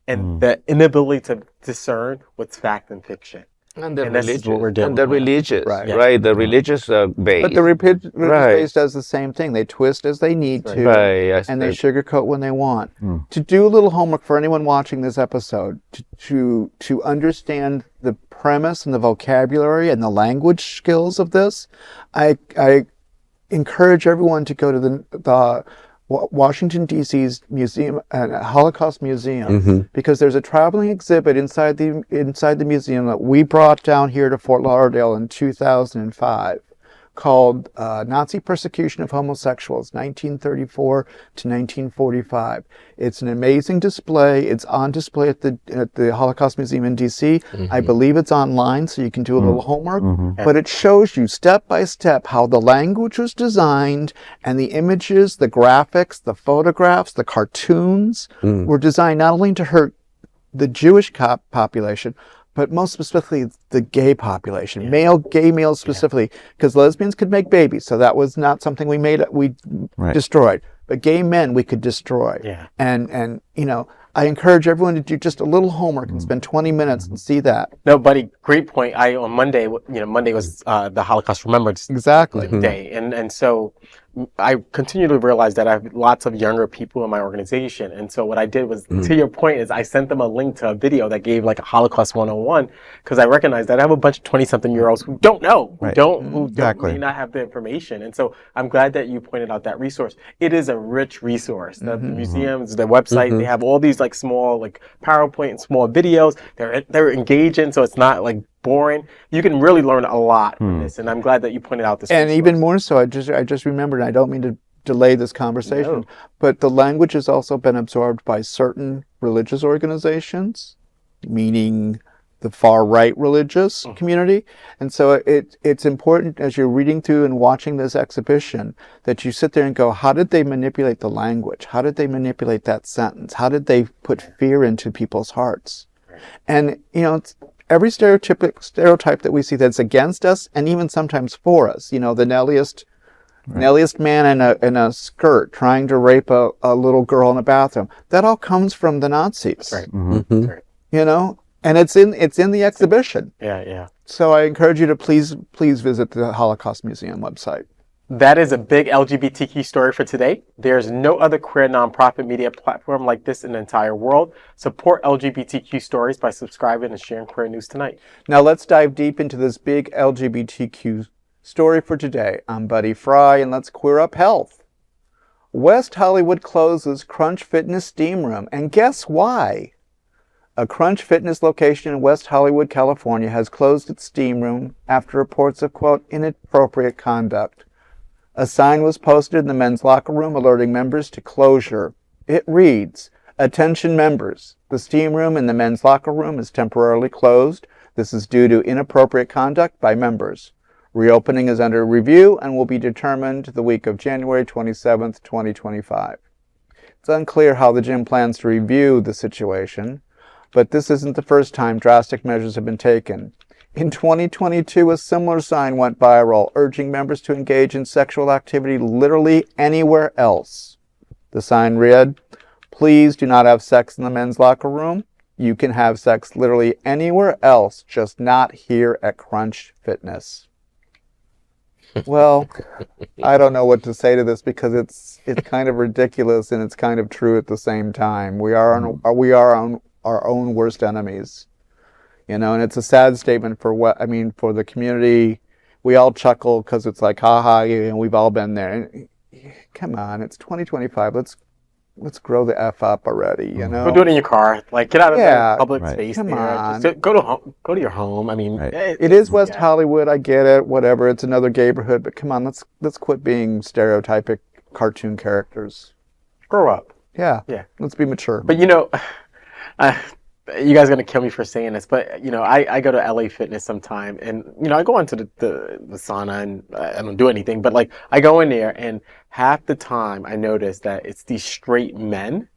and the inability to discern what's fact and fiction. And the And this is religious, what we're doing. and the religious, Right. right? The religious base. But the religious Right. base does the same thing. They twist as they need to, Right, yes, and they they- sugarcoat when they want. To do a little homework for anyone watching this episode, to understand the premise and the vocabulary and the language skills of this, I encourage everyone to go to the Washington, D.C.'s museum, Holocaust Museum, because there's a traveling exhibit inside the museum that we brought down here to Fort Lauderdale in 2005 called Nazi Persecution of Homosexuals, 1934 to 1945. It's an amazing display. It's on display at the Holocaust Museum in D.C. I believe it's online, so you can do a little homework. But it shows you step by step how the language was designed, and the images, the graphics, the photographs, the cartoons were designed not only to hurt the Jewish population, but most specifically the gay population, gay males specifically, because lesbians could make babies, so that was not something we destroyed. But gay men we could destroy. Yeah. And I encourage everyone to do just a little homework and spend 20 minutes and see that. No, buddy, great point. On Monday, Monday was the Holocaust Remembrance Exactly. Day, and so I continue to realize that I have lots of younger people in my organization, and so what I did was, to your point, is I sent them a link to a video that gave like a Holocaust 101, because I recognize that I have a bunch of 20-something-year-olds who don't know, who may not have the information, and so I'm glad that you pointed out that resource. It is a rich resource. The museums, the website, they have all these like small like PowerPoint and small videos. They're engaging, so it's not like boring. You can really learn a lot from this, and I'm glad that you pointed out this. And resource. even more so, I just remembered, and I don't mean to delay this conversation, but the language has also been absorbed by certain religious organizations, meaning the far right religious community. And so it's important as you're reading through and watching this exhibition that you sit there and go, how did they manipulate the language? How did they manipulate that sentence? How did they put fear into people's hearts? And, every stereotype that we see that's against us and even sometimes for us. You know, the Nelliest man in a skirt trying to rape a little girl in a bathroom. That all comes from the Nazis. Right. Mm-hmm. Right. You know, and it's in the exhibition. Yeah. So I encourage you to please visit the Holocaust Museum website. That is a big LGBTQ story for today. There's no other queer nonprofit media platform like this in the entire world. Support LGBTQ stories by subscribing and sharing Queer News Tonight. Now let's dive deep into this big LGBTQ story for today. I'm Buddy Frey, and let's queer up health. West Hollywood closes Crunch Fitness Steam Room, and guess why? A Crunch Fitness location in West Hollywood, California has closed its steam room after reports of, quote, inappropriate conduct. A sign was posted in the men's locker room alerting members to closure. It reads, "Attention members, the steam room in the men's locker room is temporarily closed. This is due to inappropriate conduct by members. Reopening is under review and will be determined the week of January 27th, 2025. It's unclear how the gym plans to review the situation, but this isn't the first time drastic measures have been taken. In 2022, a similar sign went viral, urging members to engage in sexual activity literally anywhere else. The sign read, "Please do not have sex in the men's locker room. You can have sex literally anywhere else, just not here at Crunch Fitness." Well, I don't know what to say to this because it's kind of ridiculous and it's kind of true at the same time. We are our own worst enemies, you know, and it's a sad statement for for the community. We all chuckle because it's like, haha, and we've all been there. And, come on, it's 2025. Let's grow the F up already, you know? Go do it in your car. Like, get out of the public Right. space. Come there. on. Just go to your home. I mean, Right. It is West Hollywood. I get it. Whatever. It's another neighborhood. But come on, let's quit being stereotypic cartoon characters. Grow up. Yeah. Yeah. Let's be mature. But you know, you guys are gonna kill me for saying this, but you know, I go to LA Fitness sometime, and you know, I go into the sauna, and I don't do anything, but like I go in there, and half the time I notice that it's these straight men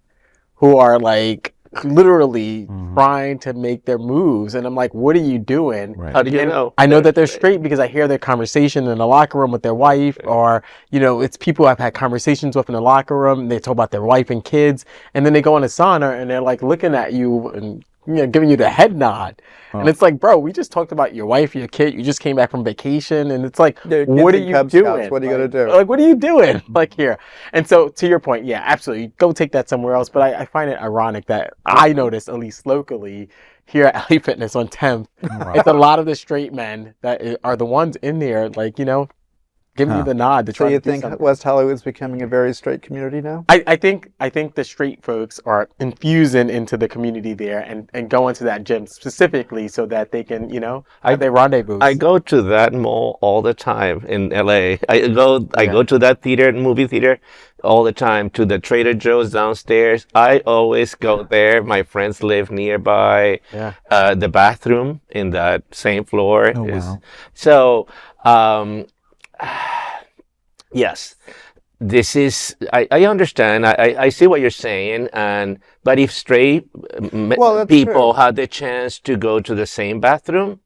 who are like literally trying to make their moves, and I'm like, what are you doing? Right. How do you know? I know that they're straight because I hear their conversation in the locker room with their wife, or, you know, it's people I've had conversations with in the locker room, and they talk about their wife and kids, and then they go in the sauna and they're like looking at you and, you know, giving you the head nod. And it's like, bro, we just talked about your wife, your kid, you just came back from vacation, and it's like, Your kids what are in you Cub doing? Scouts, what are you gonna do? Like, what are you doing? Like here. And so to your point, yeah, absolutely. Go take that somewhere else. But I find it ironic that I notice, at least locally, here at LA Fitness on 10th, it's a lot of the straight men that are the ones in there, like, you know, giving you the nod to So try you to do think something. West Hollywood's becoming a very straight community now? I think the straight folks are infusing into the community there and going to that gym specifically so that they can, you know, have their rendezvous. I go to that mall all the time in LA. I go to that movie theater all the time, to the Trader Joe's downstairs. I always go there. My friends live nearby. Yeah. The bathroom in that same floor Oh, is wow. so yes. This is, I understand. I see what you're saying, but if straight that's people true. had the chance to go to the same bathroom,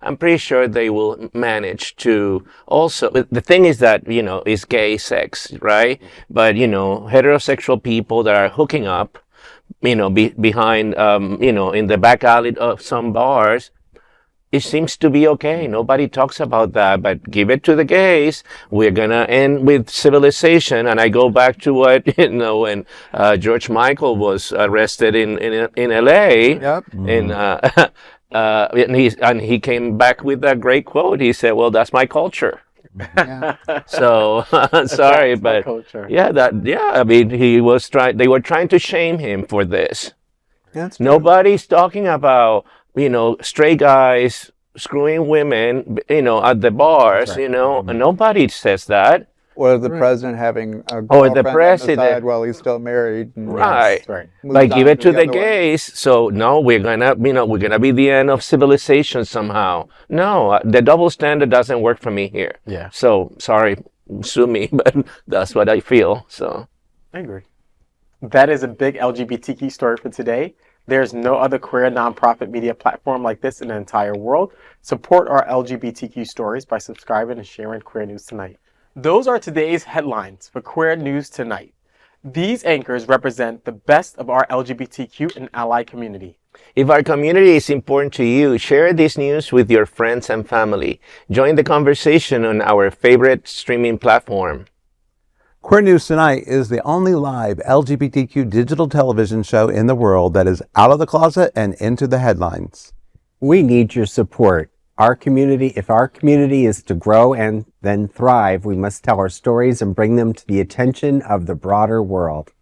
I'm pretty sure they will manage to also. The thing is that, you know, it's gay sex, right? But, you know, heterosexual people that are hooking up, you know, behind, you know, in the back alley of some bars, it seems to be okay. Nobody talks about that, but give it to the gays. We're gonna end with civilization. And I go back to what, you know, when George Michael was arrested in LA. Yep. And he came back with that great quote. He said, "Well, that's my culture." Yeah. So sorry, That's my but culture. I mean, they were trying to shame him for this. That's true. Nobody's talking about, you know, straight guys screwing women, you know, at the bars, you know, and nobody says that. Or the president having a Or the girlfriend on president. the side while he's still married. And Right. Right. moved Like, on give it to the other one. gays. So no, we're gonna be the end of civilization somehow. No, the double standard doesn't work for me here. Yeah. So sorry, sue me, but that's what I feel. So I agree. That is a big LGBTQ story for today. There's no other queer nonprofit media platform like this in the entire world. Support our LGBTQ stories by subscribing and sharing Queer News Tonight. Those are today's headlines for Queer News Tonight. These anchors represent the best of our LGBTQ and ally community. If our community is important to you, share this news with your friends and family. Join the conversation on our favorite streaming platform. Queer News Tonight is the only live LGBTQ digital television show in the world that is out of the closet and into the headlines. We need your support. If our community is to grow and then thrive, we must tell our stories and bring them to the attention of the broader world.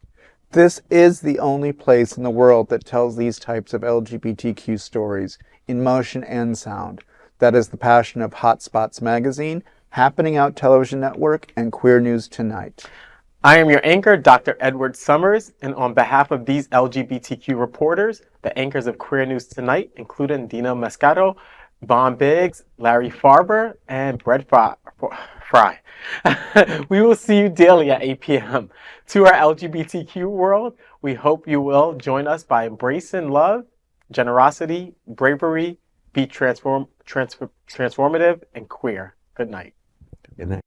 This is the only place in the world that tells these types of LGBTQ stories in motion and sound. That is the passion of Hotspots Magazine, Happening Out Television Network, and Queer News Tonight. I am your anchor, Dr. Edward Summers, and on behalf of these LGBTQ reporters, the anchors of Queer News Tonight, including Dino Mosquera, Bon Biggs, Larry Farver, and Brett Frey. We will see you daily at 8 p.m. To our LGBTQ world, we hope you will join us by embracing love, generosity, bravery, be transformative, and queer. Good night. Good night.